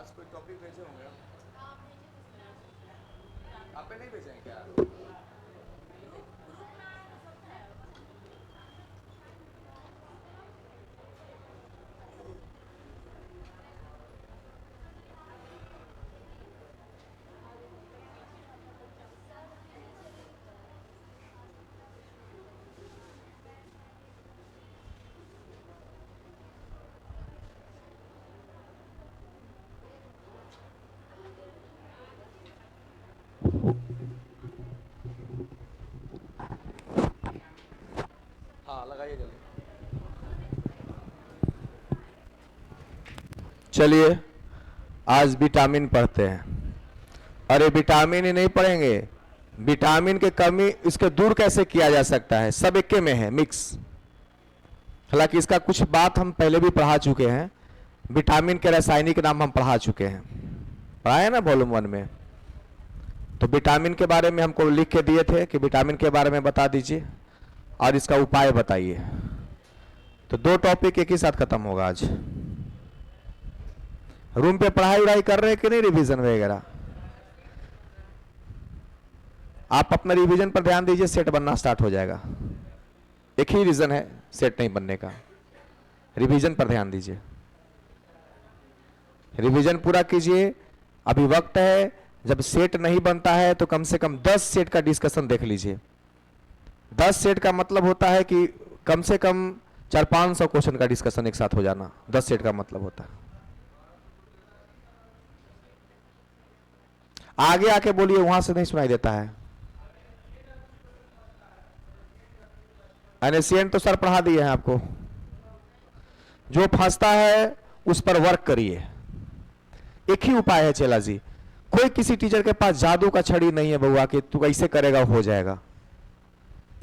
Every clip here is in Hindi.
आज कोई टॉपिक भेजे होंगे आपने नहीं भेजे हैं क्या? हाँ लगाइए जल्दी। चलिए आज विटामिन पढ़ते हैं। अरे विटामिन ही नहीं पढ़ेंगे, विटामिन की कमी इसके दूर कैसे किया जा सकता है, सब एक में है मिक्स। हालांकि इसका कुछ बात हम पहले भी पढ़ा चुके हैं, विटामिन के रासायनिक नाम हम पढ़ा चुके हैं, पढ़ाया ना वॉल्यूम 1 में। तो विटामिन के बारे में हमको लिख के दिए थे कि विटामिन के बारे में बता दीजिए और इसका उपाय बताइए। तो 2 टॉपिक एक ही साथ खत्म होगा आज। रूम पे पढ़ाई उड़ाई कर रहे हैं कि नहीं, रिवीजन वगैरह? आप अपना रिवीजन पर ध्यान दीजिए, सेट बनना स्टार्ट हो जाएगा। एक ही रीजन है सेट नहीं बनने का, रिवीजन पर ध्यान दीजिए, रिवीजन पूरा कीजिए। अभी वक्त है, जब सेट नहीं बनता है तो कम से कम 10 सेट का डिस्कशन देख लीजिए। 10 सेट का मतलब होता है कि कम से कम 400-500 क्वेश्चन का डिस्कशन एक साथ हो जाना, 10 सेट का मतलब होता है। आगे आके बोलिए, वहां से नहीं सुनाई देता है। एनएससीएन तो सर पढ़ा दिए हैं आपको, जो फंसता है उस पर वर्क करिए। एक ही उपाय है चेला जी, कोई किसी टीचर के पास जादू का छड़ी नहीं है बउआ कि तू ऐसे करेगा हो जाएगा।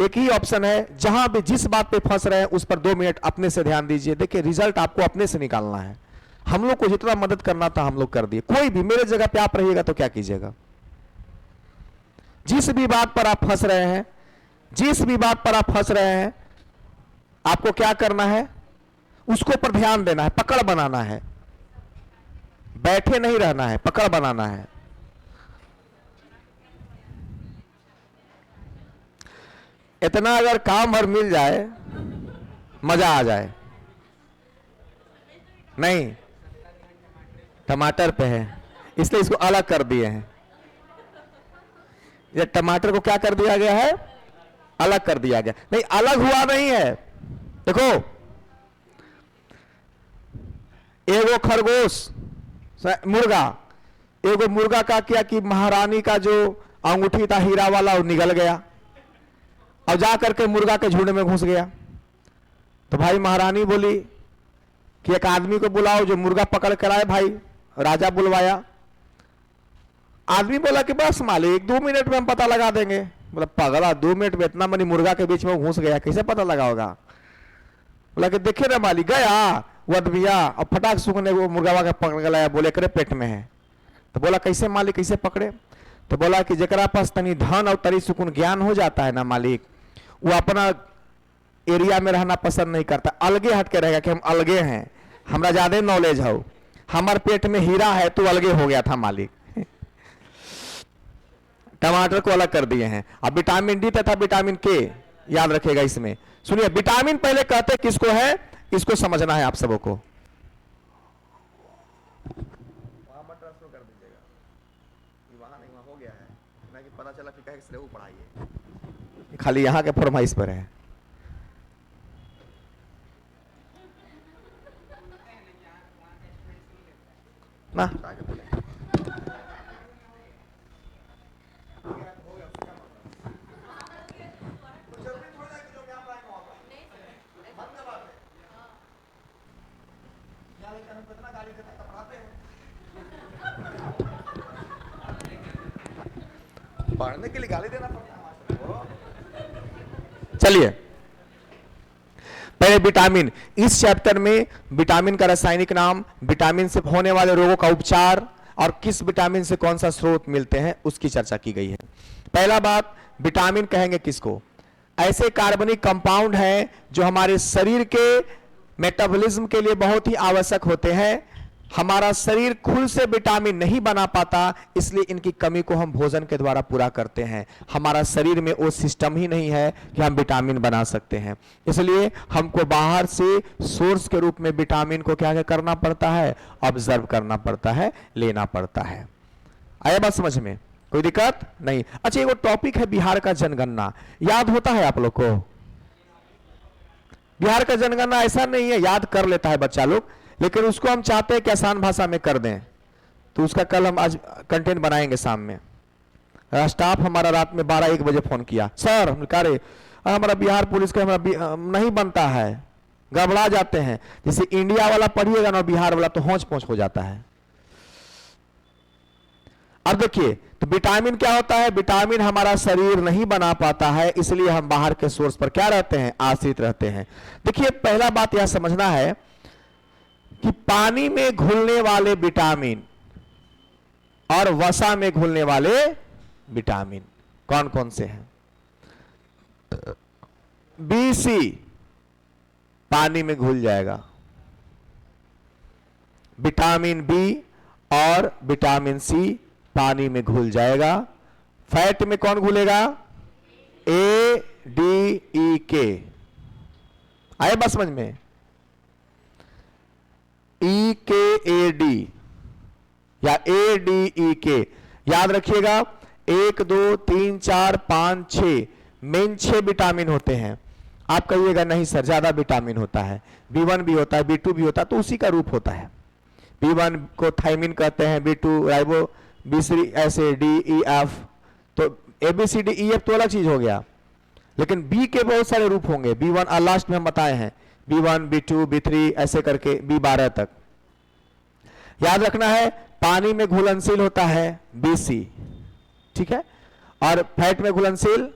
एक ही ऑप्शन है, जहां भी जिस बात पे फंस रहे हैं उस पर 2 मिनट अपने से ध्यान दीजिए। देखिए रिजल्ट आपको अपने से निकालना है। हम लोग को जितना मदद करना था हम लोग कर दिए। कोई भी मेरे जगह पे आप रहिएगा तो क्या कीजिएगा? जिस भी बात पर आप फंस रहे हैं, जिस भी बात पर आप फंस रहे हैं, आपको क्या करना है? उसको पर ध्यान देना है, पकड़ बनाना है, बैठे नहीं रहना है, पकड़ बनाना है। इतना अगर काम भर मिल जाए मजा आ जाए। नहीं, टमाटर पे है इसलिए इसको अलग कर दिए हैं। ये टमाटर को क्या कर दिया गया है? अलग कर दिया गया। नहीं, अलग हुआ नहीं है। देखो, एगो खरगोश मुर्गा, एगो मुर्गा का किया कि महारानी का जो अंगूठी था हीरा वाला वो निगल गया और जाकर के मुर्गा के झुंड में घुस गया। तो भाई महारानी बोली कि एक आदमी को बुलाओ जो मुर्गा पकड़ कर आए। भाई राजा बुलवाया, आदमी बोला कि बस मालिक 2 मिनट में हम पता लगा देंगे। बोला पगला, 2 मिनट में इतना मनी मुर्गा के बीच में घुस गया, कैसे पता लगा होगा? बोला कि देखिए ना मालिक, गया वध भैया और फटाक सुखने वो मुर्गा के पकड़ के लाया। बोले करे पेट में है। तो बोला कैसे मालिक, कैसे पकड़े? तो बोला कि जरा पास तनी धन और तरी सुकून ज्ञान हो जाता है ना मालिक, वो अपना एरिया में रहना पसंद नहीं करता, अलगे हट के रहेगा कि हम अलगे हैं, हमरा ज्यादा नॉलेज हो, हमारे पेट में हीरा है तो अलगे हो गया था मालिक। टमाटर को अलग कर दिए हैं। अब विटामिन डी तथा विटामिन के याद रखिएगा। इसमें सुनिए, विटामिन पहले कहते किसको है, इसको समझना है आप सबों को। वहां मत ट्रांसफर कर दीजिएगा, वहां नहीं, वहां हो गया है ना कि पता चला कि कहे वो पढ़ाइए। खाली यहां के फरमाइश पर है ना। पढ़ने के लिए गाली देना पड़ता है। चलिए पहले विटामिन, इस चैप्टर में विटामिन का रासायनिक नाम, विटामिन से होने वाले रोगों का उपचार और किस विटामिन से कौन सा स्रोत मिलते हैं उसकी चर्चा की गई है। पहला बात, विटामिन कहेंगे किसको? ऐसे कार्बनिक कंपाउंड हैं जो हमारे शरीर के मेटाबॉलिज्म के लिए बहुत ही आवश्यक होते हैं। हमारा शरीर खुद से विटामिन नहीं बना पाता, इसलिए इनकी कमी को हम भोजन के द्वारा पूरा करते हैं। हमारा शरीर में वो सिस्टम ही नहीं है कि हम विटामिन बना सकते हैं, इसलिए हमको बाहर से सोर्स के रूप में विटामिन को क्या करना पड़ता है, ऑब्जर्व करना पड़ता है, लेना पड़ता है। आया बात समझ में? कोई दिक्कत नहीं। अच्छा, एक टॉपिक है बिहार का जनगणना, याद होता है आप लोग को? बिहार का जनगणना ऐसा नहीं है, याद कर लेता है बच्चा लोग, लेकिन उसको हम चाहते हैं कि आसान भाषा में कर दें, तो उसका कल हम आज कंटेंट बनाएंगे शाम में। स्टाफ हमारा रात में 12-1 बजे फोन किया, सर हम कह रहे हमारा बिहार पुलिस का हमारा नहीं बनता है, गड़बड़ा जाते हैं। जैसे इंडिया वाला पढ़िएगा ना, बिहार वाला तो होंच पोंच हो जाता है। अब देखिए, तो विटामिन क्या होता है? विटामिन हमारा शरीर नहीं बना पाता है, इसलिए हम बाहर के सोर्स पर क्या रहते हैं, आश्रित रहते हैं। देखिए, पहला बात यह समझना है कि पानी में घुलने वाले विटामिन और वसा में घुलने वाले विटामिन कौन कौन से हैं? BC पानी में घुल जाएगा, विटामिन B और विटामिन C पानी में घुल जाएगा। फैट में कौन घुलेगा? A, D, E, K। आए बस समझ में? EKAD या ADEK याद रखिएगा। 1, 2, 3, 4, 5, 6 मेन 6 विटामिन होते हैं। आप कहिएगा नहीं सर ज्यादा विटामिन होता है, B1 भी होता है, B2 भी होता है, तो उसी का रूप होता है। B1 को थायमिन कहते हैं, B2 राइबो, B3 ऐसे D, E, F, तो ABCD EF तो अलग चीज हो गया, लेकिन B के बहुत सारे रूप होंगे। B1 और लास्ट में हम बताए हैं, B1, B2, B3 ऐसे करके B12 तक। याद रखना है, पानी में घुलनशील होता है BC, ठीक है, और फैट में घुलनशील,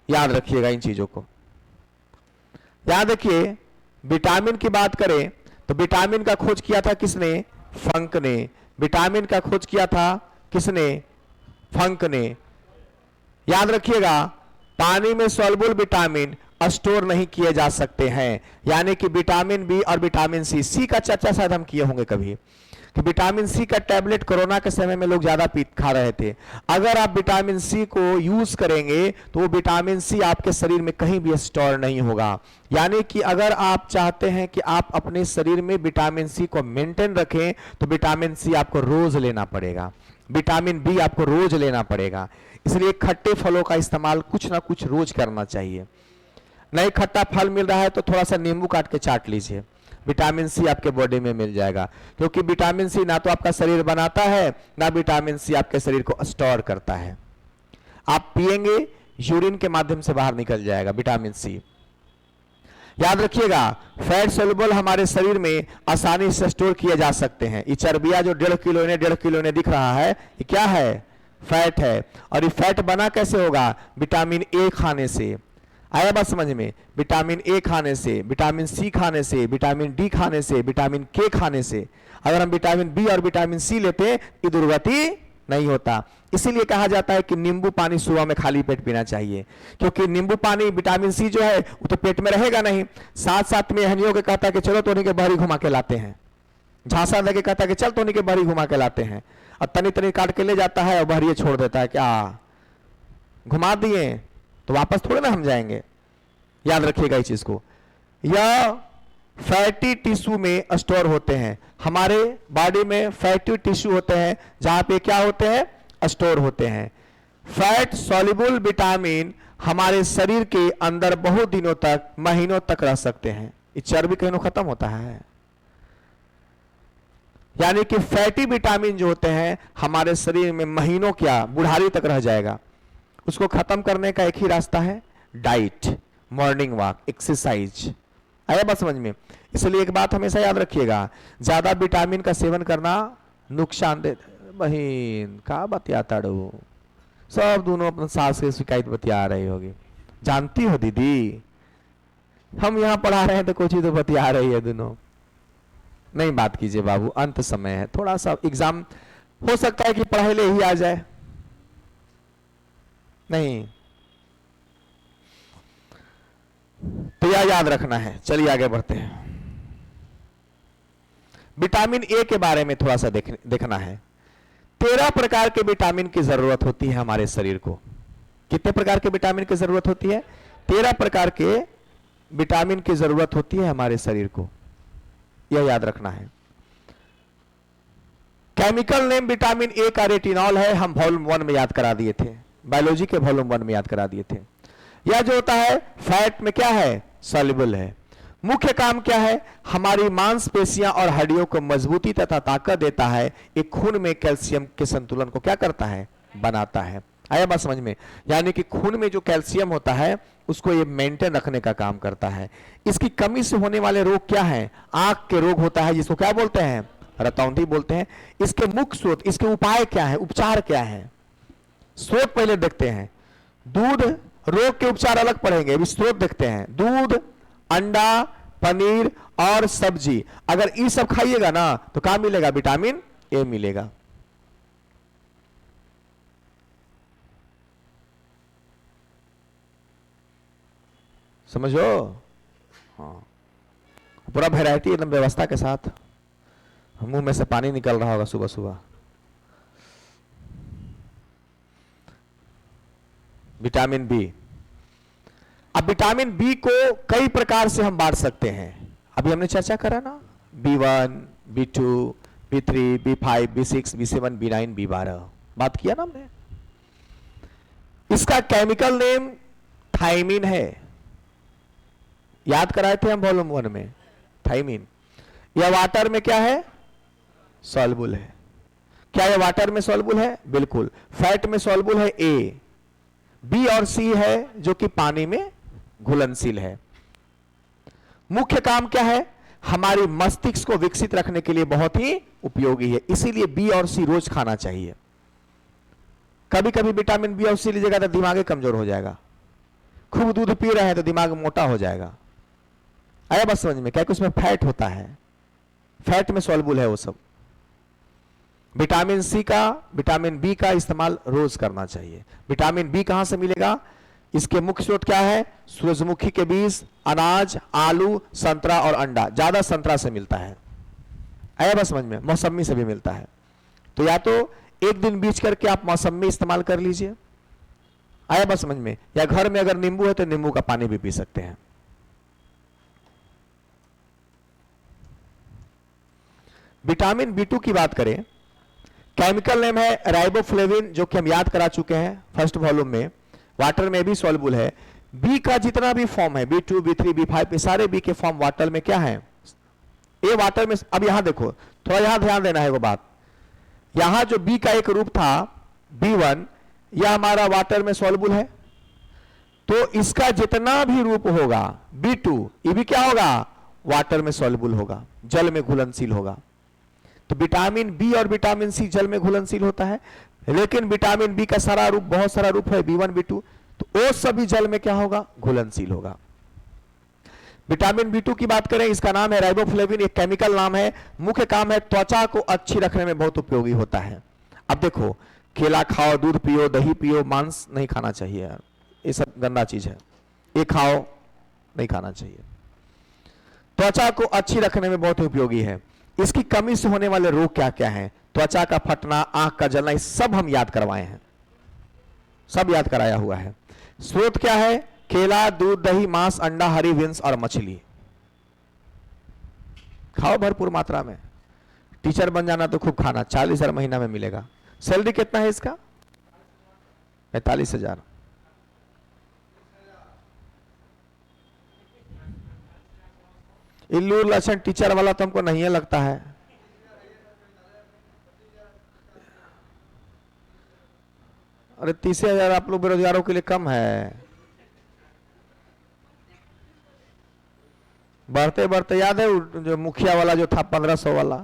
याद रखिएगा इन चीजों को। याद रखिए, विटामिन की बात करें तो विटामिन का खोज किया था किसने? फंक ने। विटामिन का खोज किया था किसने? फंक ने। याद रखिएगा, पानी में सॉल्युबल विटामिन स्टोर नहीं किए जा सकते हैं, यानी कि विटामिन बी और विटामिन सी का चर्चा शायद हम किए होंगे कभी, कि विटामिन सी का टैबलेट कोरोना के समय में लोग ज्यादा खा रहे थे। अगर आप विटामिन सी को यूज करेंगे तो वो विटामिन सी आपके शरीर में कहीं भी स्टोर नहीं होगा। यानी कि अगर आप चाहते हैं कि आप अपने शरीर में विटामिन सी को मेंटेन रखें तो विटामिन सी आपको रोज लेना पड़ेगा, विटामिन बी आपको रोज लेना पड़ेगा। इसलिए खट्टे फलों का इस्तेमाल कुछ ना कुछ रोज करना चाहिए। नहीं खट्टा फल मिल रहा है तो थोड़ा सा नींबू काट के चाट लीजिए, विटामिन सी आपके बॉडी में मिल जाएगा। क्योंकि विटामिन सी ना तो आपका शरीर बनाता है, ना विटामिन सी आपके शरीर को स्टोर करता है। आप पिएंगे, यूरिन के माध्यम से बाहर निकल जाएगा विटामिन सी। याद रखिएगा, फैट सोल्युबल हमारे शरीर में आसानी से स्टोर किए जा सकते हैं। ये चर्बिया जो 1.5 किलो ने दिख रहा है, ये क्या है? फैट है। और ये फैट बना कैसे होगा? विटामिन ए खाने से। आया बात समझ में? विटामिन ए खाने से, विटामिन सी खाने से, विटामिन डी खाने से, विटामिन के खाने से। अगर हम विटामिन बी और विटामिन सी लेते ये दुर्गति नहीं होता। इसीलिए कहा जाता है कि नींबू पानी सुबह में खाली पेट पीना चाहिए, क्योंकि नींबू पानी विटामिन सी जो है वो तो पेट में रहेगा नहीं, साथ साथ में हनियों के कहता है कि चलो तोनी के बहरी घुमा के लाते हैं, झांसा दे के कहता है कि चल तोनी के बहरी घुमा के लाते हैं, और तनी तनी काट के ले जाता है और बहरी छोड़ देता है। क्या घुमा दिए तो वापस थोड़े ना हम जाएंगे। याद रखिएगा इस चीज को। यह फैटी टिश्यू में स्टोर होते हैं। हमारे बॉडी में फैटी टिश्यू होते हैं जहां पे क्या होते हैं? स्टोर होते हैं। फैट सॉल्युबल विटामिन हमारे शरीर के अंदर बहुत दिनों तक, महीनों तक रह सकते हैं। ये चर्बी कहीं खत्म होता है। यानी कि फैटी विटामिन जो होते हैं हमारे शरीर में महीनों, क्या बुढ़ारी तक रह जाएगा। उसको खत्म करने का एक ही रास्ता है, डाइट, मॉर्निंग वॉक, एक्सरसाइज। आया बात समझ में? इसलिए एक बात हमेशा याद रखिएगा, ज्यादा विटामिन का सेवन करना नुकसानदेह। बहन का बतियाता डो सब दोनों अपने सास से शिकायत बतिया रही होगी, जानती हो दीदी, हम यहां पढ़ा रहे हैं तो कुछ ही तो बतिया रही है दोनों। नहीं बात कीजिए बाबू, अंत समय है, थोड़ा सा एग्जाम हो सकता है कि पढ़ाई ले ही आ जाए। नहीं तो यह याद रखना है। चलिए आगे बढ़ते हैं। विटामिन ए के बारे में थोड़ा सा देखना है। 13 प्रकार के विटामिन की जरूरत होती है हमारे शरीर को। कितने प्रकार के विटामिन की जरूरत होती है? 13 प्रकार के विटामिन की जरूरत होती है हमारे शरीर को, यह याद रखना है। केमिकल नेम विटामिन ए का रेटिनॉल है, हम वॉल्यूम 1 में याद करा दिए थे, बायोलॉजी के वॉल्यूम 1 में याद करा दिए थे। यह जो होता है फैट में क्या है? सॉल्युबल है। मुख्य काम क्या है? हमारी मांसपेशियां और हड्डियों को मजबूती तथा ताकत देता है। एक खून में कैल्शियम के संतुलन को क्या करता है? बनाता है। आया बात समझ में? यानी कि खून में जो कैल्शियम होता है उसको ये मेंटेन रखने का काम करता है। इसकी कमी से होने वाले रोग क्या है? आंख के रोग होता है, जिसको क्या बोलते हैं? रतौंधी बोलते हैं। इसके मुख्य स्रोत, इसके उपाय क्या है, उपचार क्या है? स्रोत पहले देखते हैं। दूध, रोग के उपचार अलग पढ़ेंगे, अभी स्रोत देखते हैं। दूध, अंडा, पनीर और सब्जी, अगर ये सब खाइएगा ना तो क्या मिलेगा? विटामिन ए मिलेगा। समझो? हाँ, पूरा वैरायटी एकदम व्यवस्था के साथ। मुंह में से पानी निकल रहा होगा सुबह सुबह। Vitamin B. अब विटामिन बी को कई प्रकार से हम बांट सकते हैं। अभी हमने चर्चा करा ना, B1, B2, B3, B5, B6, B7, B9, B12, बात किया ना हमने। इसका केमिकल नेम थायमिन है, याद कराए थे हम वॉल्यूम 1 में। थायमिन। यह वाटर में क्या है? सॉल्युबल है। क्या यह वाटर में सॉल्युबल है? बिल्कुल। फैट में सॉल्युबल है ए। बी और सी है जो कि पानी में घुलनशील है। मुख्य काम क्या है? हमारी मस्तिष्क को विकसित रखने के लिए बहुत ही उपयोगी है, इसीलिए बी और सी रोज खाना चाहिए। कभी कभी विटामिन बी और सी लीजिएगा तो दिमाग कमजोर हो जाएगा। खूब दूध पी रहे हैं तो दिमाग मोटा हो जाएगा। आया बस समझ में? क्या कि उसमें फैट होता है, फैट में सॉल्युबल है वो सब। विटामिन सी का, विटामिन बी का इस्तेमाल रोज करना चाहिए। विटामिन बी कहां से मिलेगा? इसके मुख्य स्रोत क्या है? सूरजमुखी के बीज, अनाज, आलू, संतरा और अंडा। ज्यादा संतरा से मिलता है। आया बस समझ में? मौसमी से भी मिलता है। तो या तो एक दिन बीच करके आप मौसमी इस्तेमाल कर लीजिए, आया बस समझ में, या घर में अगर नींबू है तो नींबू का पानी भी पी सकते हैं। विटामिन B2 की बात करें, केमिकल नेम है राइबोफ्लेविन, जो कि हम याद करा चुके हैं फर्स्ट वॉल्यूम में। वाटर में भी सॉल्युबल है। बी का जितना भी फॉर्म है, B2, B3, B5, ये सारे बी के फॉर्म वाटर में क्या है? ये वाटर में। अब यहां देखो, थोड़ा यहां ध्यान देना है वो बात। यहां जो बी का एक रूप था B1, यह हमारा वाटर में सॉल्युबल है, तो इसका जितना भी रूप होगा B2, ये भी क्या होगा? वाटर में सॉल्युबल होगा, जल में घुलनशील होगा। तो विटामिन बी और विटामिन सी जल में घुलनशील होता है, लेकिन विटामिन बी का सारा रूप, बहुत सारा रूप है B1, B2, तो वो सभी जल में क्या होगा? घुलनशील होगा। विटामिन B2 की बात करें, इसका नाम है राइबोफ्लेविन, एक केमिकल नाम है। मुख्य काम है त्वचा को अच्छी रखने में बहुत उपयोगी होता है। अब देखो, केला खाओ, दूध पियो, दही पियो, मांस नहीं खाना चाहिए यार, ये सब गंदा चीज है। ये खाओ, नहीं खाना चाहिए। त्वचा को अच्छी रखने में बहुत उपयोगी है। इसकी कमी से होने वाले रोग क्या क्या हैं? त्वचा का फटना, आंख का जलना, ये सब हम याद करवाए हैं, सब याद कराया हुआ है। स्रोत क्या है? केला, दूध, दही, मांस, अंडा, हरी बीन्स और मछली। खाओ भरपूर मात्रा में। टीचर बन जाना तो खूब खाना, 40,000 महीना में मिलेगा। सैलरी कितना है इसका? 45,000। इल्लू लक्षण टीचर वाला तो हमको नहीं लगता है। अरे 30,000 आप लोग बेरोजगारों के लिए कम है। बढ़ते बढ़ते याद है जो मुखिया वाला जो था 1500 वाला।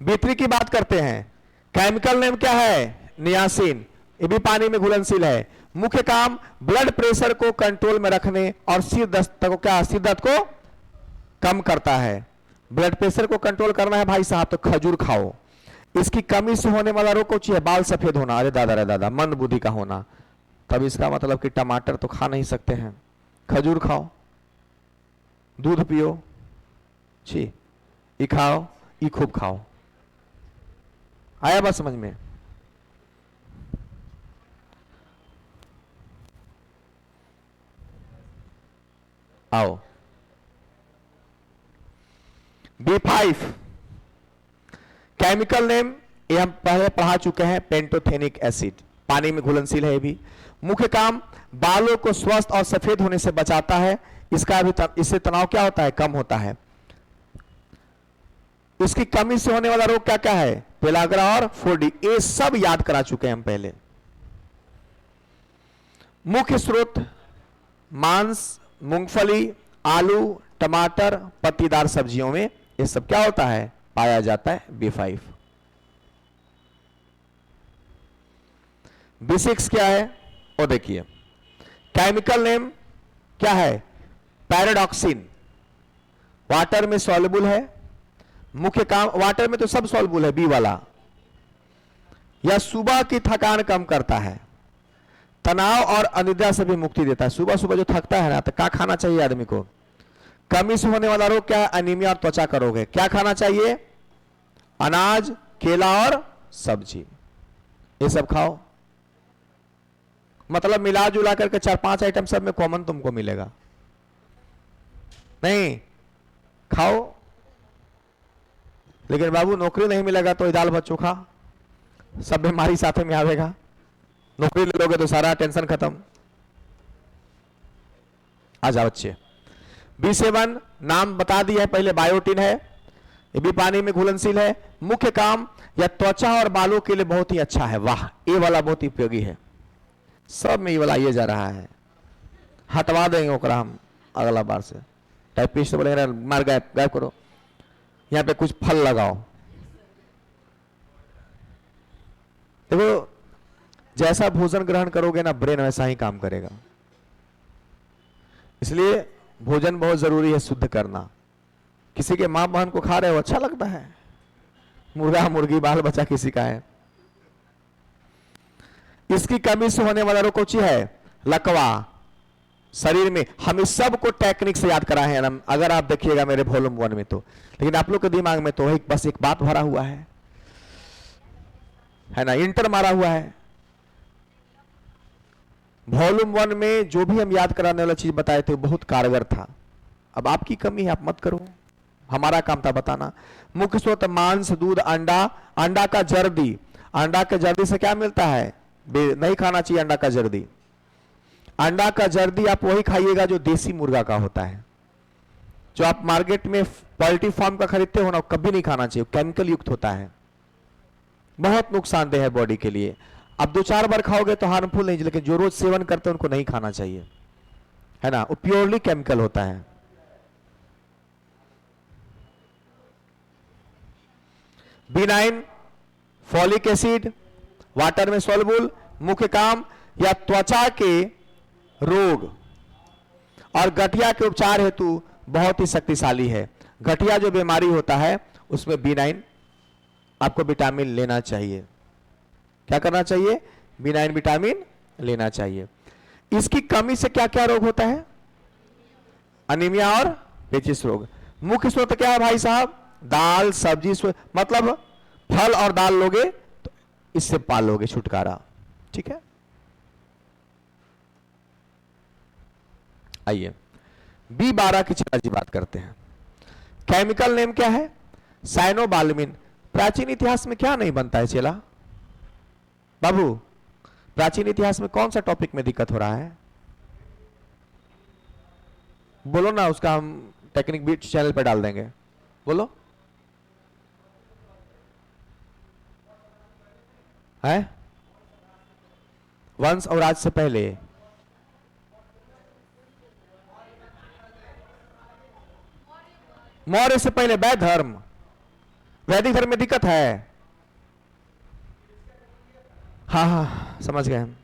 B3 की बात करते हैं, केमिकल नेम क्या है? नियासिन, ये भी पानी में घुलनशील है। मुख्य काम ब्लड प्रेशर को कंट्रोल में रखने और सिर दर्द को, क्या सिर दर्द को कम करता है। ब्लड प्रेशर को कंट्रोल करना है भाई साहब तो खजूर खाओ। इसकी कमी से होने वाला रोग कौन सी है? बाल सफेद होना, अरे दादा रे दादा, मंद बुद्धि का होना। तब इसका मतलब कि टमाटर तो खा नहीं सकते हैं, खजूर खाओ, दूध पियो, छी, ये खाओ, ये खूब खाओ। आया बात समझ में? आओ, B5 केमिकल नेम, ये हम पहले पढ़ा चुके हैं, पेंटोथेनिक एसिड, पानी में घुलनशील है ये भी। मुख्य काम बालों को स्वस्थ और सफेद होने से बचाता है। इसका भी इससे तनाव क्या होता है? कम होता है। इसकी कमी से होने वाला रोग क्या क्या है? पेलाग्रा और 4D, ये सब याद करा चुके हैं हम पहले। मुख्य स्रोत मांस, मूंगफली, आलू, टमाटर, पत्तीदार सब्जियों में ये सब क्या होता है? पाया जाता है B5। B6 क्या है? वो देखिए, केमिकल नेम क्या है? पैराडॉक्सिन, वाटर में सॉल्युबल है। मुख्य काम, वाटर में तो सब सॉल्युबल है, बी वाला। यह सुबह की थकान कम करता है, तनाव और अनिद्रा से भी मुक्ति देता है। सुबह सुबह जो थकता है ना, तो क्या खाना चाहिए आदमी को? कमी से होने वाला रोग क्या है? अनीमिया और त्वचा का रोग है। क्या खाना चाहिए? अनाज, केला और सब्जी, ये सब खाओ। मतलब मिला जुला करके 4-5 आइटम सब में कॉमन तुमको मिलेगा। नहीं खाओ, लेकिन बाबू नौकरी नहीं मिलेगा तो दाल भात चोखा, सब बीमारी साथ में आवेगा। नौकरी ले लोगे तो सारा टेंशन खत्म। आ जाओ बच्चे। B7 नाम बता दिया है पहले, बायोटिन है, ये भी पानी में घुलनशील है। मुख्य काम, यह त्वचा और बालों के लिए बहुत ही अच्छा है। वाह, ये वाला बहुत ही उपयोगी है। सब में ये वाला ये जा रहा है, हटवा देंगे ओकरा हम अगला बार से। टाइपिस्ट से बोलेंगे मार गायब गायब करो, यहां पे कुछ फल लगाओ। देखो, जैसा भोजन ग्रहण करोगे ना, ब्रेन वैसा ही काम करेगा। इसलिए भोजन बहुत जरूरी है शुद्ध करना। किसी के मां बहन को खा रहे हो, अच्छा लगता है, मुर्गा मुर्गी बाल बच्चा किसी का है। इसकी कमी से होने वाला रोग कौन सी है? लकवा, शरीर में। हम इस सब को टेक्निक से याद कराए हैं ना, अगर आप देखिएगा मेरे वॉल्यूम 1 में तो। लेकिन आप लोग के दिमाग में तो बस एक बात भरा हुआ है ना, इंटर मारा हुआ है। वॉल्यूम 1 में जो भी हम याद कराने वाला चीज बताए थे बहुत कारगर था। अब आपकी कमी है, आप मत करो, हमारा काम था बताना। मुख्य स्रोत मांस, दूध, अंडा, अंडा का जर्दी। अंडा के जर्दी से क्या मिलता है? नहीं खाना चाहिए अंडा का जर्दी। अंडा का जर्दी आप वही खाइएगा जो देसी मुर्गा का होता है। जो आप मार्केट में पोल्ट्री फार्म का खरीदते हो ना, कभी नहीं खाना चाहिए, केमिकल युक्त होता है, बहुत नुकसानदेह है बॉडी के लिए। अब 2-4 बार खाओगे तो हार्मफुल नहीं, लेकिन जो रोज सेवन करते हैं उनको नहीं खाना चाहिए, है ना, वो प्योरली केमिकल होता है। B9 फॉलिक एसिड, वाटर में सॉल्युबल। मुख्य काम, या त्वचा के रोग और गठिया के उपचार हेतु बहुत ही शक्तिशाली है। गठिया जो बीमारी होता है उसमें B9 आपको विटामिन लेना चाहिए। क्या करना चाहिए? B9 विटामिन लेना चाहिए। इसकी कमी से क्या क्या रोग होता है? अनीमिया और पेचिस रोग। मुख्य स्रोत क्या है भाई साहब? दाल, सब्जी, मतलब फल और दाल लोगे तो इससे पालोगे छुटकारा। ठीक है, आइए B12 की चला जी बात करते हैं। केमिकल नेम क्या है? साइनोबाल्मिन। प्राचीन इतिहास में क्या नहीं बनता है चेला? बाबू, प्राचीन इतिहास में कौन सा टॉपिक में दिक्कत हो रहा है? बोलो ना, उसका हम टेक्निक बीट चैनल पर डाल देंगे। बोलो है। वंश और राज से पहले मौर्य से पहले वैदिक धर्म। वैदिक धर्म में दिक्कत है। हाँ हाँ समझ गए हम।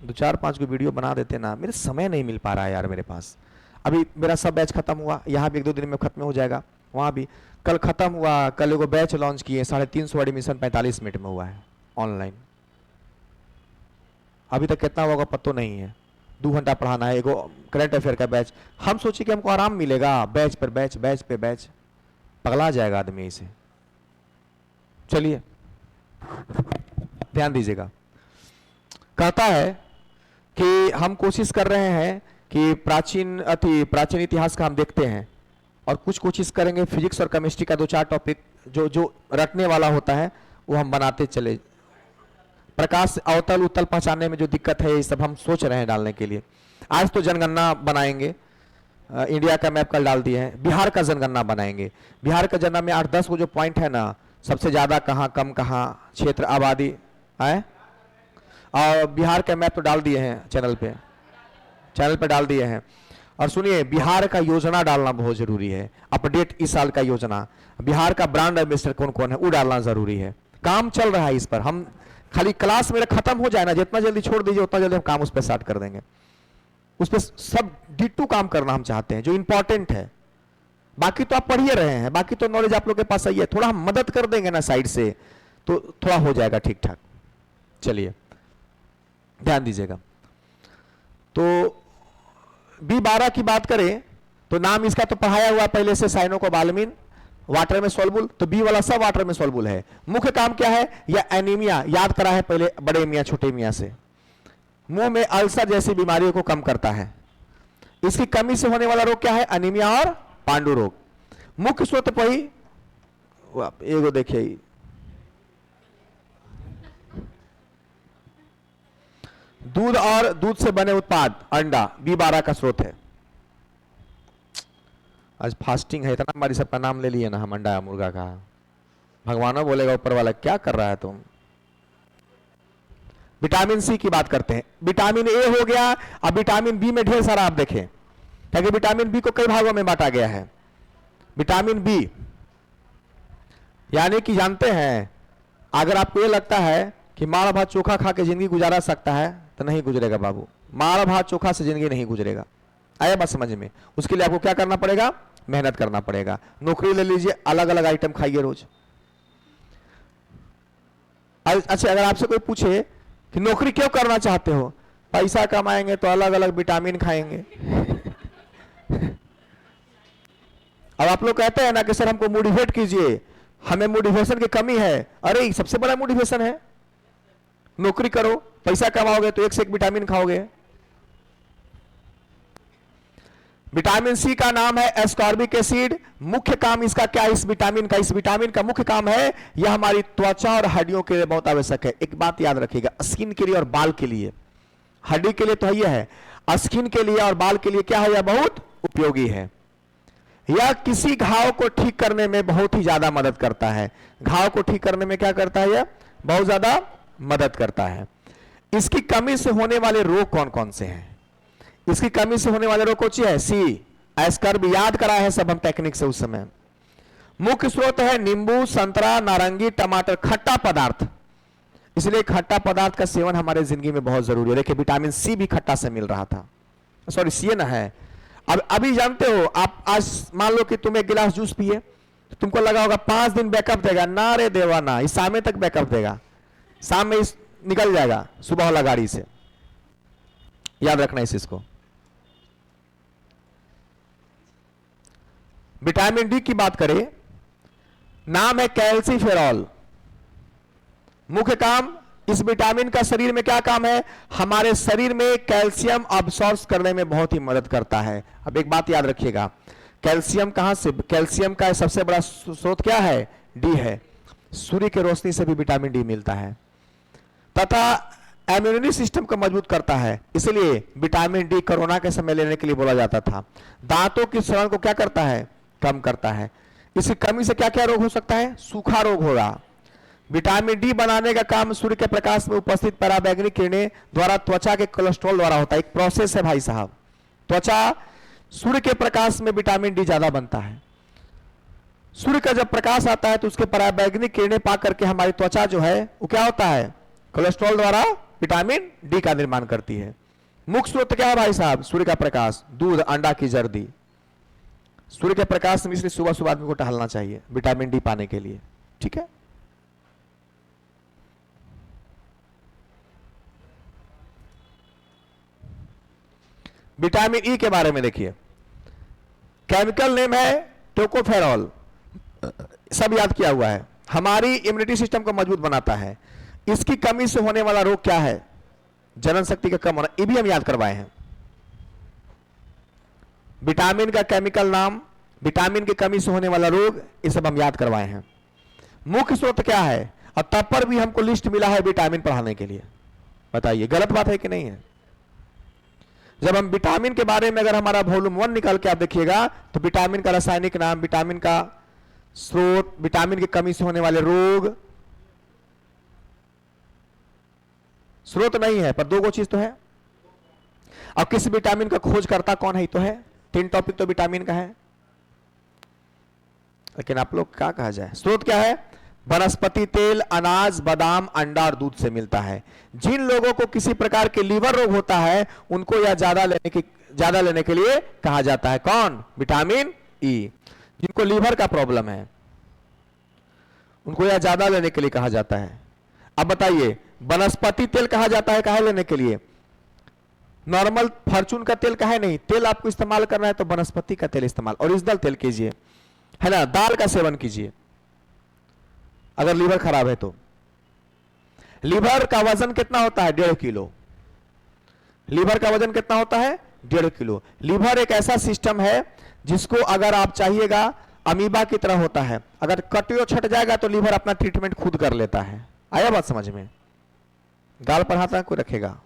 2-4-5 को वीडियो बना देते ना, मेरे समय नहीं मिल पा रहा है यार मेरे पास। अभी मेरा सब बैच खत्म हुआ, यहाँ भी 1-2 दिन में खत्म हो जाएगा, वहाँ भी कल खत्म हुआ। कल एगो बैच लॉन्च किए, 350 एडमिशन 45 मिनट में हुआ है ऑनलाइन। अभी तक कितना होगा पता नहीं है। 2 घंटा पढ़ाना है, एगो करंट अफेयर का बैच। हम सोचे कि हमको आराम मिलेगा, बैच पर बैच, बैच पे बैच, पगला जाएगा आदमी इसे। चलिए ध्यान दीजिएगा, कहता है कि हम कोशिश कर रहे हैं कि प्राचीन इतिहास का हम देखते हैं, और कुछ कोशिश करेंगे फिजिक्स और केमिस्ट्री का 2-4 टॉपिक जो जो रटने वाला होता है वो हम बनाते चले। प्रकाश अवतल उत्तल पहचानने में जो दिक्कत है ये सब हम सोच रहे हैं डालने के लिए। आज तो जनगणना बनाएंगे, इंडिया का मैप कल डाल दिए हैं, बिहार का जनगणना बनाएंगे। बिहार का जनगणना में 8-10 वो जो पॉइंट है ना, सबसे ज्यादा कहाँ, कम कहाँ, क्षेत्र, आबादी है, और बिहार का मैप तो डाल दिए हैं चैनल पे डाल दिए हैं। और सुनिए, बिहार का योजना डालना बहुत जरूरी है, अपडेट इस साल का योजना, बिहार का ब्रांड एम्बेसडर कौन कौन है वो डालना जरूरी है। काम चल रहा है इस पर, हम खाली क्लास मेरा खत्म हो जाए ना, जितना जल्दी छोड़ दीजिए उतना जल्दी हम काम उस पर स्टार्ट कर देंगे। उस पर सब डिट्टू काम करना हम चाहते हैं जो इंपॉर्टेंट है। बाकी तो आप पढ़िए रहे हैं, बाकी तो नॉलेज आप लोग के पास आई है, थोड़ा हम मदद कर देंगे ना साइड से तो थोड़ा हो जाएगा ठीक ठाक। चलिए ध्यान दीजिएगा। तो B12 की बात करें तो नाम इसका तो पढ़ाया हुआ पहले से, साइनोकोबालामिन, वाटर में सॉल्युबल, तो बी वाला सब वाटर में सॉल्युबल है। मुख्य काम क्या है, या एनीमिया याद करा है पहले बड़े मियाँ छोटे मियाँ से, मुंह में अल्सर जैसी बीमारियों को कम करता है। इसकी कमी से होने वाला रोग क्या है, अनीमिया और पांडु रोग। मुख्य स्रोत वही एगो देखिए, दूध और दूध से बने उत्पाद, अंडा B12 का स्रोत है। आज फास्टिंग है, इतना हमारी सबका नाम ले लिए ना हम, अंडा मुर्गा का, भगवान बोलेगा ऊपर वाला क्या कर रहा है तुम। विटामिन सी की बात करते हैं, विटामिन ए हो गया। अब विटामिन बी में ढेर सारा आप देखें, क्योंकि विटामिन बी को कई भागों में बांटा गया है। विटामिन बी यानी कि जानते हैं, अगर आपको ये लगता है कि मार भात चोखा खा के जिंदगी गुजारा सकता है तो नहीं गुजरेगा बाबू, मार भात चोखा से जिंदगी नहीं गुजरेगा। आया बात समझ में? उसके लिए आपको क्या करना पड़ेगा, मेहनत करना पड़ेगा। नौकरी ले लीजिए, अलग अलग आइटम खाइए रोज। अच्छा, अगर आपसे कोई पूछे कि नौकरी क्यों करना चाहते हो, पैसा कमाएंगे तो अलग अलग विटामिन खाएंगे। अब आप लोग कहते हैं ना कि सर हमको मोटिवेट कीजिए, हमें मोटिवेशन की कमी है। अरे सबसे बड़ा मोटिवेशन है, नौकरी करो, पैसा कमाओगे तो एक से एक विटामिन खाओगे। विटामिन सी का नाम है एस्कॉर्बिक एसिड। मुख्य काम इसका क्या है, इस विटामिन का मुख्य काम है, यह हमारी त्वचा और हड्डियों के लिए बहुत आवश्यक है। एक बात याद रखिएगा, स्किन के लिए और बाल के लिए, हड्डी के लिए तो यह है, स्किन के लिए और बाल के लिए क्या है, यह बहुत उपयोगी है। यह किसी घाव को ठीक करने में बहुत ही ज्यादा मदद करता है। घाव को ठीक करने में क्या करता है, यह बहुत ज्यादा मदद करता है। इसकी कमी से होने वाले रोग कौन कौन से हैं, इसकी कमी से होने वाले रोग कौन से है, सी एस्कर्ब याद करा है सब हम टेक्निक से उस समय। मुख्य स्रोत है नींबू, संतरा, नारंगी, टमाटर, खट्टा पदार्थ। इसलिए खट्टा पदार्थ का सेवन हमारे जिंदगी में बहुत जरूरी है। देखिए विटामिन सी भी खट्टा से मिल रहा था, सॉरी सी ना है। अब अभी जानते हो आप, आज मान लो कि तुम एक गिलास जूस पिए तो तुमको लगा होगा 5 दिन बैकअप देगा, ना रे देवा ना, इस शाम तक बैकअप देगा, शाम में इस निकल जाएगा सुबह वाला गाड़ी से। याद रखना इस चीज को। विटामिन डी की बात करें, नाम है कैल्सीफेरॉल। मुख्य काम इस विटामिन का शरीर में क्या काम है, हमारे शरीर में कैल्शियम अब्सॉर्ब करने में बहुत ही मदद करता है। अब एक बात याद रखिएगा, कैल्शियम कहां से, कैल्शियम का सबसे बड़ा स्रोत क्या है, डी है। सूर्य की रोशनी से भी विटामिन डी मिलता है, तथा इम्यूनिटी सिस्टम को मजबूत करता है। इसलिए विटामिन डी कोरोना के समय लेने के लिए बोला जाता था। दांतों की सड़न को क्या करता है, कम करता है। इसकी कमी से क्या क्या रोग हो सकता है, सूखा रोग होगा। विटामिन डी बनाने का काम सूर्य के प्रकाश में उपस्थित पराबैंगनी किरणें द्वारा त्वचा के कोलेस्ट्रॉल द्वारा होता है। एक प्रोसेस है भाई साहब, त्वचा सूर्य के प्रकाश में विटामिन डी ज्यादा बनता है। सूर्य का जब प्रकाश आता है तो उसके पराबैंगनी किरणें पा करके हमारी त्वचा जो है वो क्या होता है, कोलेस्ट्रॉल द्वारा विटामिन डी का निर्माण करती है। मुख्य स्रोत क्या है भाई साहब, सूर्य का प्रकाश, दूध, अंडा की जर्दी। सूर्य के प्रकाश में इसलिए सुबह सुबह आदमी को टहलना चाहिए विटामिन डी पाने के लिए, ठीक है। विटामिन ई के बारे में देखिए, केमिकल नेम है टोकोफेरॉल, सब याद किया हुआ है, हमारी इम्यूनिटी सिस्टम को मजबूत बनाता है। इसकी कमी से होने वाला रोग क्या है? जनन शक्ति का कम होना, ये भी हम याद करवाए हैं। विटामिन का केमिकल नाम, विटामिन की कमी से होने वाला रोग, ये सब हम याद करवाए हैं। मुख्य स्रोत क्या है? और तब पर भी हमको लिस्ट मिला है विटामिन पढ़ाने के लिए। बताइए गलत बात है कि नहीं है? जब हम विटामिन के बारे में अगर हमारा वॉल्यूम 1 निकाल के आप देखिएगा तो विटामिन का रासायनिक नाम, विटामिन का स्रोत, विटामिन की कमी से होने वाले रोग, स्रोत नहीं है पर 2 चीज तो है। अब किस विटामिन का खोज करता कौन है तो है, 3 टॉपिक तो विटामिन का है। लेकिन आप लोग क्या कहा जाए, स्रोत क्या है? वनस्पति तेल, अनाज, बादाम, अंडा और दूध से मिलता है। जिन लोगों को किसी प्रकार के लीवर रोग होता है उनको यह ज्यादा लेने के लिए कहा जाता है। कौन? Vitamin E. जिनको लीवर का प्रॉब्लम है उनको यह ज्यादा लेने के लिए कहा जाता है। अब बताइए वनस्पति तेल कहा जाता है काहे लेने के लिए? नॉर्मल फॉर्चून का तेल काहे नहीं? तेल आपको इस्तेमाल करना है तो वनस्पति का तेल इस्तेमाल, ओरिजिनल तेल कीजिए, है ना। दाल का सेवन कीजिए अगर लीवर खराब है तो। लीवर का वजन कितना होता है? 1.5 किलो। लीवर का वजन कितना होता है? 1.5 किलो। लीवर एक ऐसा सिस्टम है जिसको अगर आप चाहिएगा अमीबा की तरह होता है, अगर कटियो छट जाएगा तो लीवर अपना ट्रीटमेंट खुद कर लेता है। आया बात समझ में? गाल पढ़ाता है कोई रखेगा,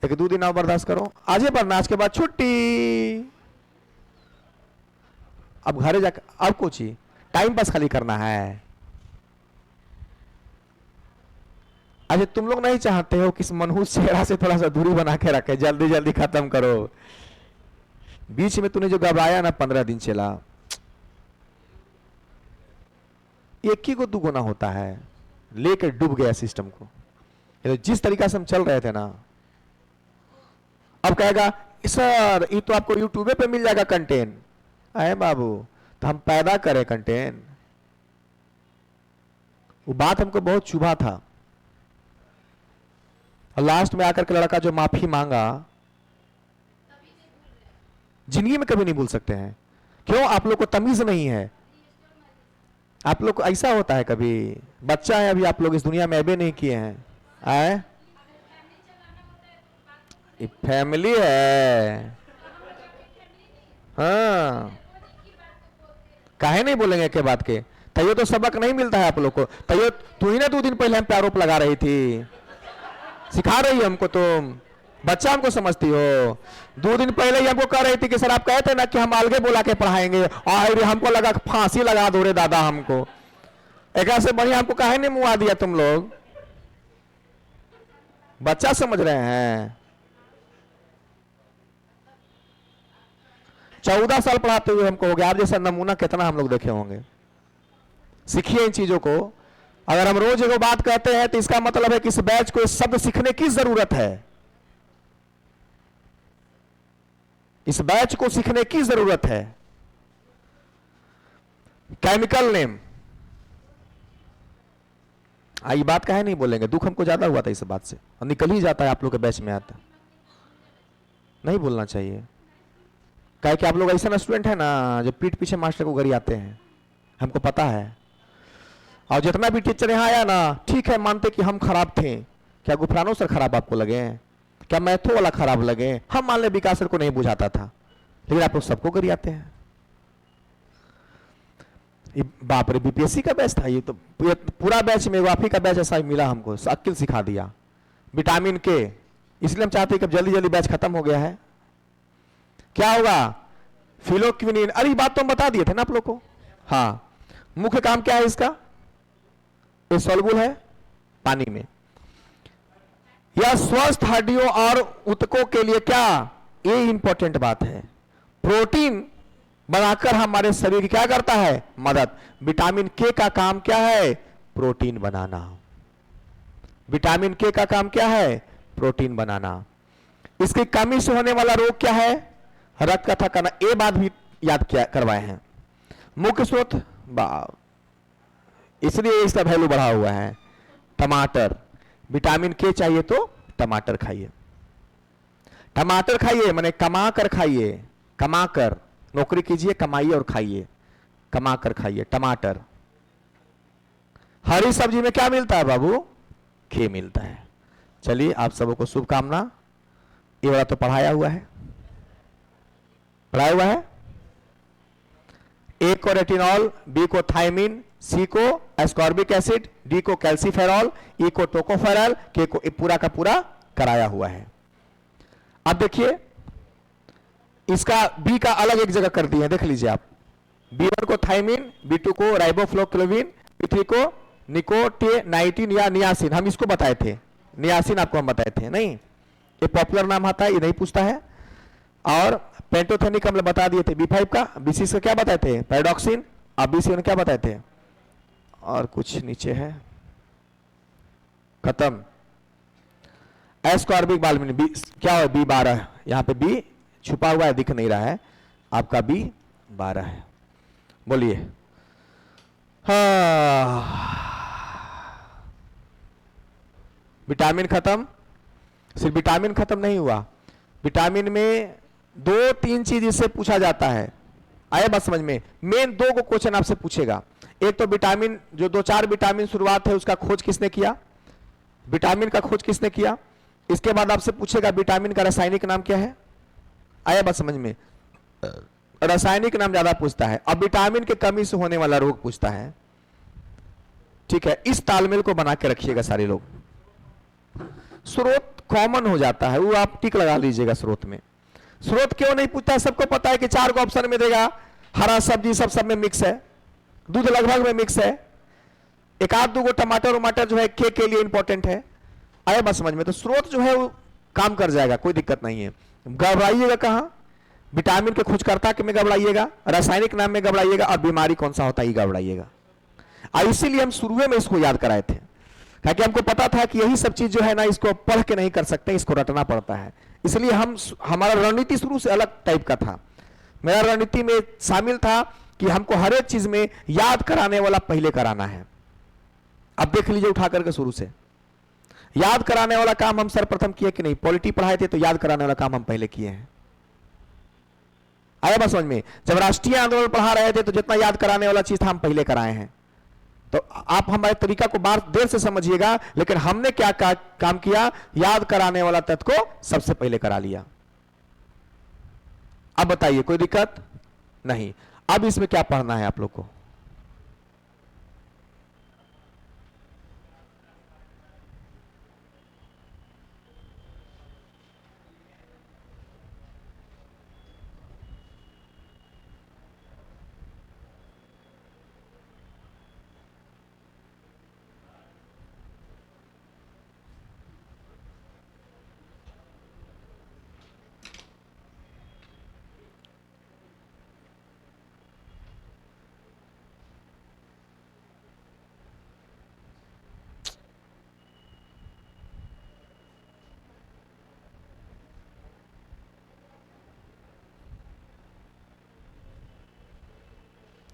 1-2 दिन और बर्दाश्त करो, आज पढ़ना, आज के बाद छुट्टी। अब घरे जाकर अब कुछ ही टाइम पास खाली करना है। अच्छा तुम लोग नहीं चाहते हो कि इस मनहूस चेहरा से थोड़ा सा दूरी बना के रखे, जल्दी जल्दी खत्म करो। बीच में तूने जो घबराया ना 15 दिन चला, 1 ही को 2 गुना होता है, लेकर डूब गया सिस्टम को। तो जिस तरीका से हम चल रहे थे ना, अब कहेगा सर ये तो आपको यूट्यूब पे मिल जाएगा कंटेंट। अरे बाबू तो हम पैदा करें कंटेंट। वो बात हमको बहुत चुभा था और लास्ट में आकर के लड़का जो माफी मांगा, जिंदगी में कभी नहीं भूल सकते हैं। क्यों? आप लोग को तमीज नहीं है। आप लोग को ऐसा होता है, कभी बच्चा है अभी, आप लोग इस दुनिया में ऐबे नहीं किए हैं। आए फैमिली है, हाँ काहे नहीं बोलेंगे के बात के? तैयो तो सबक नहीं मिलता है आप लोग को। तैयो तू ही ना 2 दिन पहले हम पे आरोप लगा रही थी, सिखा रही है हमको, तुम बच्चा हमको समझती हो। 2 दिन पहले ही हमको कह रही थी कि सर आप कहते ना कि हम अलगे बोला के पढ़ाएंगे, और हमको लगा फांसी लगा दो रे दादा हमको। एक से बढ़िया हमको काहे नहीं मुआ दिया तुम लोग? बच्चा समझ रहे हैं। 14 साल पढ़ाते हुए हमको हो गया। आप जैसा नमूना कितना हम लोग देखे होंगे। सीखिए इन चीजों को। अगर हम रोज एगो बात कहते हैं तो इसका मतलब है कि इस बैच को इस शब्द सीखने की जरूरत है। इस बैच को सीखने की जरूरत है। केमिकल नेम, ये बात काहे नहीं बोलेंगे? दुख हमको ज्यादा हुआ था इस बात से, और निकल ही जाता है आप लोग के बैच में आता। नहीं बोलना चाहिए, काहे कि आप लोग ऐसा स्टूडेंट है ना जो पीठ पीछे मास्टर को गरियाते हैं, हमको पता है। और जितना भी टीचर यहाँ आया ना, ठीक है मानते कि हम खराब थे। क्या गुफरानो सर खराब आपको लगे? क्या मैथो वाला खराब लगे? हम मान ले विकास सर को नहीं बुझाता था, लेकिन आप लोग सबको गरियाते हैं। बाप रे, बीपीएससी का बैच था ये तो। पूरा बैच में वाफी का बैच ऐसा ही मिला हमको, अक्ल सिखा दिया। विटामिन के, इसलिए हम चाहते हैं कि जल्दी जल्दी बैच खत्म हो गया है। क्या होगा? फिलोक्विनिन। अरे बात तो हम बता दिए थे ना आप लोग को। हाँ, मुख्य काम क्या है इसका? ये सॉल्युबल है पानी में। यह स्वस्थ हड्डियों और ऊतकों के लिए क्या, ये इंपॉर्टेंट बात है, प्रोटीन बनाकर हमारे शरीर की क्या करता है? मदद। विटामिन के का काम क्या है? प्रोटीन बनाना। विटामिन के का काम क्या है? प्रोटीन बनाना। इसकी कमी से होने वाला रोग क्या है? रक्त का थकाना। ये बात भी याद किया करवाए हैं। मुख्य स्रोत, इसलिए इसका वैल्यू बढ़ा हुआ है। टमाटर, विटामिन के चाहिए तो टमाटर खाइए। टमाटर खाइए माने कमा कर खाइए, कमा कर, नौकरी कीजिए, कमाइए और खाइए, कमा कर खाइए। टमाटर। हरी सब्जी में क्या मिलता है बाबू? खे मिलता है। चलिए आप सबों को शुभकामना। ये वाला तो पढ़ाया हुआ है, पढ़ाया हुआ है। ए को रेटिनॉल, बी को थायमिन, सी को एस्कॉर्बिक एसिड, डी को कैल्सीफेरॉल, ई को टोकोफेरॉल, के को पूरा का पूरा कराया हुआ है। अब देखिए इसका बी का अलग एक जगह कर दिया, देख लीजिए आप। बी1 को थायमिन, बी2 को राइबोफ्लोक्लोविन, बी3 को निकोटिनाइटिन या नियासिन, हम इसको बताए थे, नियासिन आपको हम बताए थे नहीं, ये पॉपुलर नाम आता है, ये नहीं पूछता है। और पेंटोथेनिक हम बता दिए थे। बी5 का, बी6 का क्या बताए थे? पैराडॉक्सिन। अब बी7 क्या बताए थे? और कुछ नीचे है, खत्म। एस्कॉर्बिक बालमिन, बी क्या है? बी12। यहां पे बी छुपा हुआ है, दिख नहीं रहा है, आपका बी12 है। बोलिए। विटामिन खत्म। सिर्फ विटामिन खत्म नहीं हुआ, विटामिन में 2-3 चीज इससे पूछा जाता है। आया बात समझ में? मेन 2 को क्वेश्चन आपसे पूछेगा। एक तो विटामिन, जो 2-4 विटामिन शुरुआत है उसका खोज किसने किया, विटामिन का खोज किसने किया। इसके बाद आपसे पूछेगा विटामिन का रासायनिक नाम क्या है। आया बात समझ में? रासायनिक नाम ज्यादा पूछता है। अब विटामिन के कमी से होने वाला रोग पूछता है। ठीक है, इस तालमेल को बना के रखिएगा सारे लोग। स्रोत कॉमन हो जाता है, वो आप टिक लगा लीजिएगा स्रोत में। स्रोत क्यों नहीं पूछता है? सबको पता है कि 4 को ऑप्शन में देगा, हरा सब्जी सब में मिक्स है, दूध लगभग में मिक्स है, एक आध 2 टमाटर वमाटर जो है के लिए इंपॉर्टेंट है। आया बात समझ में? तो स्रोत जो है वो काम कर जाएगा, कोई दिक्कत नहीं है। घबराइएगा कहां? विटामिन के खोजकर्ता के में घबराइएगा, रासायनिक नाम में घबराइएगा, और बीमारी कौन सा होता है ये घबराइएगा। इसीलिए हम शुरू में इसको याद कराए थे, क्योंकि हमको पता था कि यही सब चीज जो है ना, इसको पढ़ के नहीं कर सकते, इसको रटना पड़ता है। इसलिए हमारा रणनीति शुरू से अलग टाइप का था। मेरा रणनीति में शामिल था कि हमको हर एक चीज में याद कराने वाला पहले कराना है। अब देख लीजिए उठा करके शुरू से याद कराने वाला काम हम सर्वप्रथम किए कि नहीं? पॉलिटी पढ़ाए थे तो याद कराने वाला काम हम पहले किए हैं। आया बात समझ में? जब राष्ट्रीय आंदोलन पढ़ा रहे थे तो जितना याद कराने वाला चीज था हम पहले कराए हैं। तो आप हमारे तरीका को बार देर से समझिएगा, लेकिन हमने क्या काम किया? याद कराने वाला तत्व को सबसे पहले करा लिया। अब बताइए कोई दिक्कत नहीं? अब इसमें क्या पढ़ना है आप लोग को?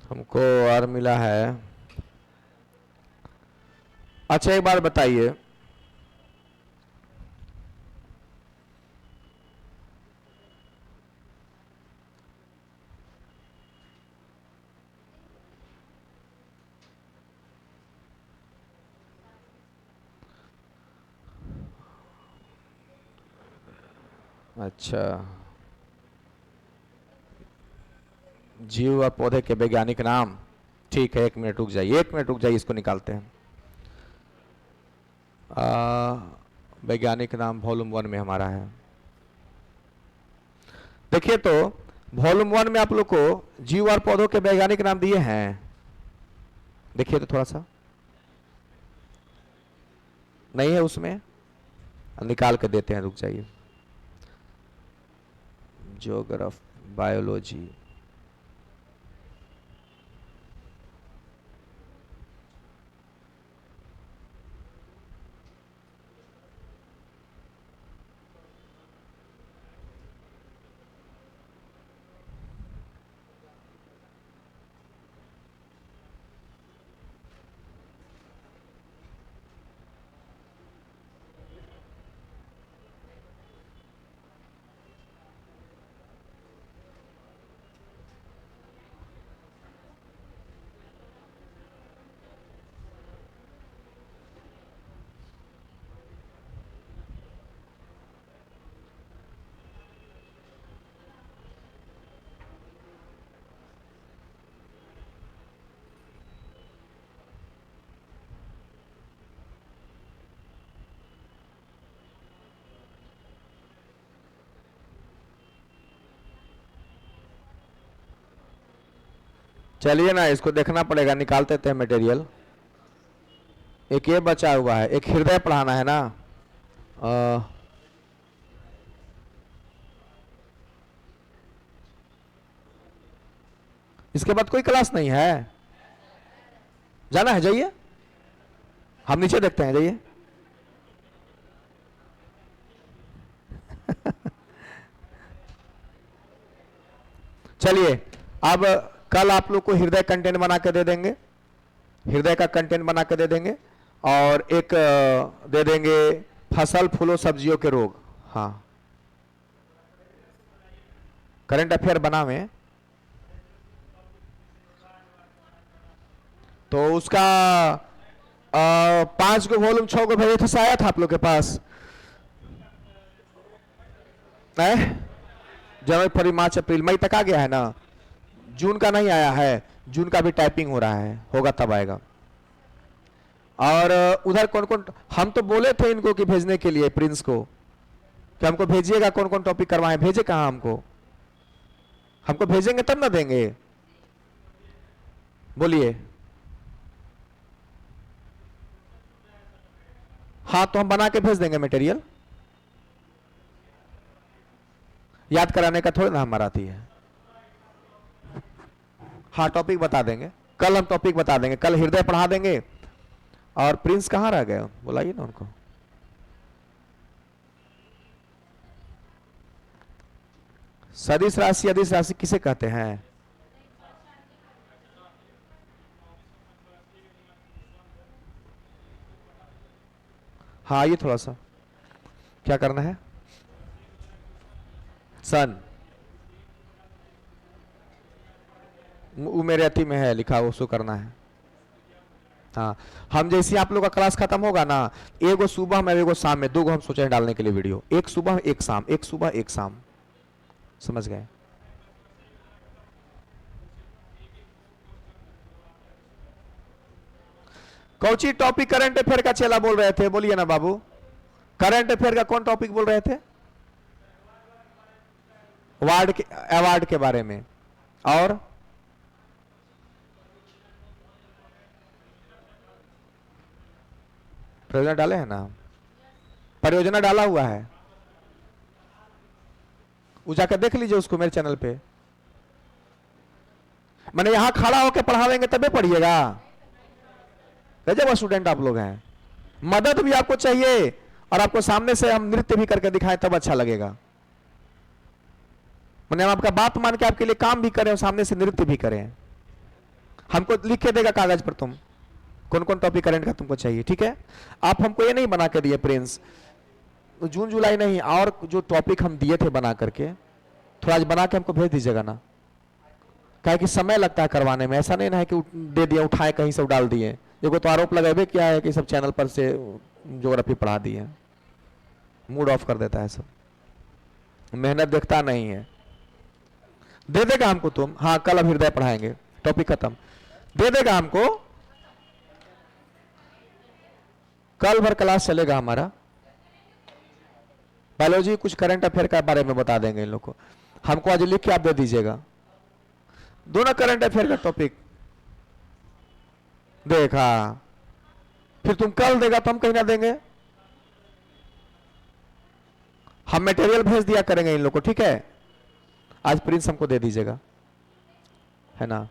हमको और मिला है। अच्छा एक बार बताइए, अच्छा जीव और पौधे के वैज्ञानिक नाम। ठीक है, 1 मिनट रुक जाइए, 1 मिनट रुक जाइए, इसको निकालते हैं। वैज्ञानिक नाम वॉल्यूम 1 में हमारा है। देखिए तो वॉल्यूम 1 में आप लोग को जीव और पौधों के वैज्ञानिक नाम दिए हैं। देखिए तो थोड़ा सा नहीं है उसमें, निकाल के देते हैं, रुक जाइए। ज्योग्राफ, बायोलॉजी, चलिए ना, इसको देखना पड़ेगा, निकाल देते हैं मटेरियल। एक ये बचा हुआ है, एक हृदय पढ़ाना है ना। इसके बाद कोई क्लास नहीं है, जाना है, जाइए, हम नीचे देखते हैं, जाइए। चलिए, अब कल आप लोग को हृदय कंटेंट बना के दे देंगे, हृदय का कंटेंट बना के दे देंगे, और एक दे देंगे फसल फूलों सब्जियों के रोग। हाँ, करंट अफेयर बना हुए, तो उसका 5 को वॉल्यूम 6 को भेजे थे, आया था आप लोग के पास? जनवरी फरवरी मार्च अप्रैल मई तक आ गया है ना, जून का नहीं आया है, जून का भी टाइपिंग हो रहा है, होगा तब आएगा। और उधर कौन कौन, हम तो बोले थे इनको कि भेजने के लिए प्रिंस को कि हमको भेजिएगा, कौन कौन टॉपिक करवाएं, भेजे कहां हमको? हमको भेजेंगे तब ना देंगे, बोलिए। हाँ, तो हम बना के भेज देंगे मटेरियल, याद कराने का थोड़ी ना हमारा आती है। हाँ, टॉपिक बता देंगे, कल हम टॉपिक बता देंगे, कल हृदय पढ़ा देंगे। और प्रिंस कहां रह गए, बुलाइए ना उनको। सदिश राशि अदिश राशि किसे कहते हैं? हाँ, ये थोड़ा सा क्या करना है, सन, वो मेरे अति में है लिखा, उसको करना है। हाँ, हम जैसे आप लोग का क्लास खत्म होगा ना, एगो सुबह में एगो शाम में, 2 गो हम सोचे हैं डालने के लिए वीडियो, एक सुबह एक शाम, एक सुबह एक शाम, समझ गए? कौची टॉपिक करंट अफेयर का चेला बोल रहे थे, बोलिए ना बाबू, करंट अफेयर का कौन टॉपिक बोल रहे थे? वार्ड के अवार्ड के बारे में, और परियोजना डाले हैं ना, परियोजना डाला हुआ है, वो जाकर देख लीजिए उसको मेरे चैनल पे। मैंने यहां खड़ा होकर पढ़ावेंगे तबे पढ़िएगा, गजब स्टूडेंट आप लोग हैं। मदद भी आपको चाहिए, और आपको सामने से हम नृत्य भी करके दिखाएं तब अच्छा लगेगा। मैंने हम आपका बात मान के आपके लिए काम भी करें और सामने से नृत्य भी करें। हमको लिख के देगा कागज पर तुम कौन कौन टॉपिक करंट का तुमको चाहिए, ठीक है? आप हमको ये नहीं बना के दिए प्रिंस, जून जुलाई नहीं, और जो टॉपिक हम दिए थे बना करके, थोड़ा आज बना के हमको भेज दीजिएगा ना, क्या कि समय लगता है करवाने में, ऐसा नहीं ना है कि दे दिया उठाए कहीं से डाल दिए। देखो तो आरोप लगाए क्या है कि सब चैनल पर से ज्योग्राफी पढ़ा दिए, मूड ऑफ कर देता है सब, मेहनत देखता नहीं है। दे देगा हमको तुम? हाँ, कल अब हृदय पढ़ाएंगे, टॉपिक खत्म, दे देगा हमको, कल भर क्लास चलेगा हमारा। बायोलॉजी कुछ करंट अफेयर के बारे में बता देंगे इन लोग को, हमको आज लिख के आप दे दीजिएगा, दोनों करंट अफेयर का टॉपिक। देखा, फिर तुम कल देगा तो हम कहीं ना देंगे, हम मटेरियल भेज दिया करेंगे इन लोग को, ठीक है? आज प्रिंस हमको दे दीजिएगा, है ना?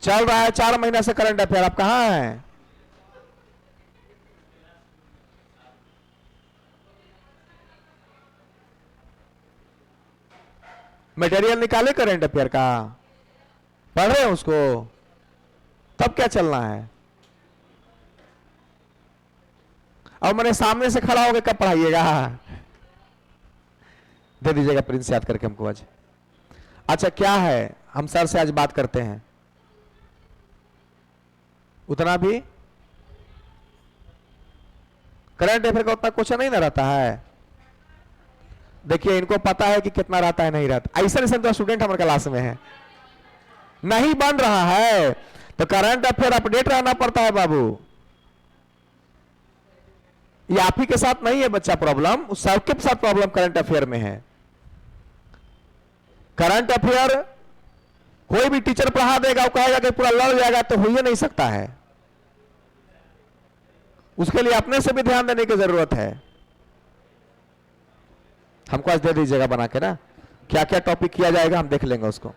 चल रहा है 4 महीना से करंट अफेयर, आप कहां हैं? मटेरियल निकाले करंट अफेयर का, पढ़ रहे हैं उसको, तब क्या चलना है? और मैंने सामने से खड़ा होकर कब पढ़ाइएगा? दे दीजिएगा प्रिंस याद करके हमको आज। अच्छा, क्या है, हम सर से आज बात करते हैं, उतना भी करंट अफेयर का उतना क्वेश्चन नहीं ना रहता है। देखिए, इनको पता है कि कितना रहता है, नहीं रहता, ऐसा ऐसा तो स्टूडेंट हमारे क्लास में है, नहीं बन रहा है, तो करंट अफेयर अपडेट रहना पड़ता है बाबू। ये आप ही के साथ नहीं है बच्चा प्रॉब्लम, उस सबके साथ प्रॉब्लम करंट अफेयर में है। करंट अफेयर कोई भी टीचर पढ़ा देगा, वो कहेगा कि पूरा लड़ जाएगा, तो हो ही नहीं सकता है। उसके लिए अपने से भी ध्यान देने की जरूरत है। हमको आज दे दीजिएगा बना के ना, क्या क्या टॉपिक किया जाएगा हम देख लेंगे उसको।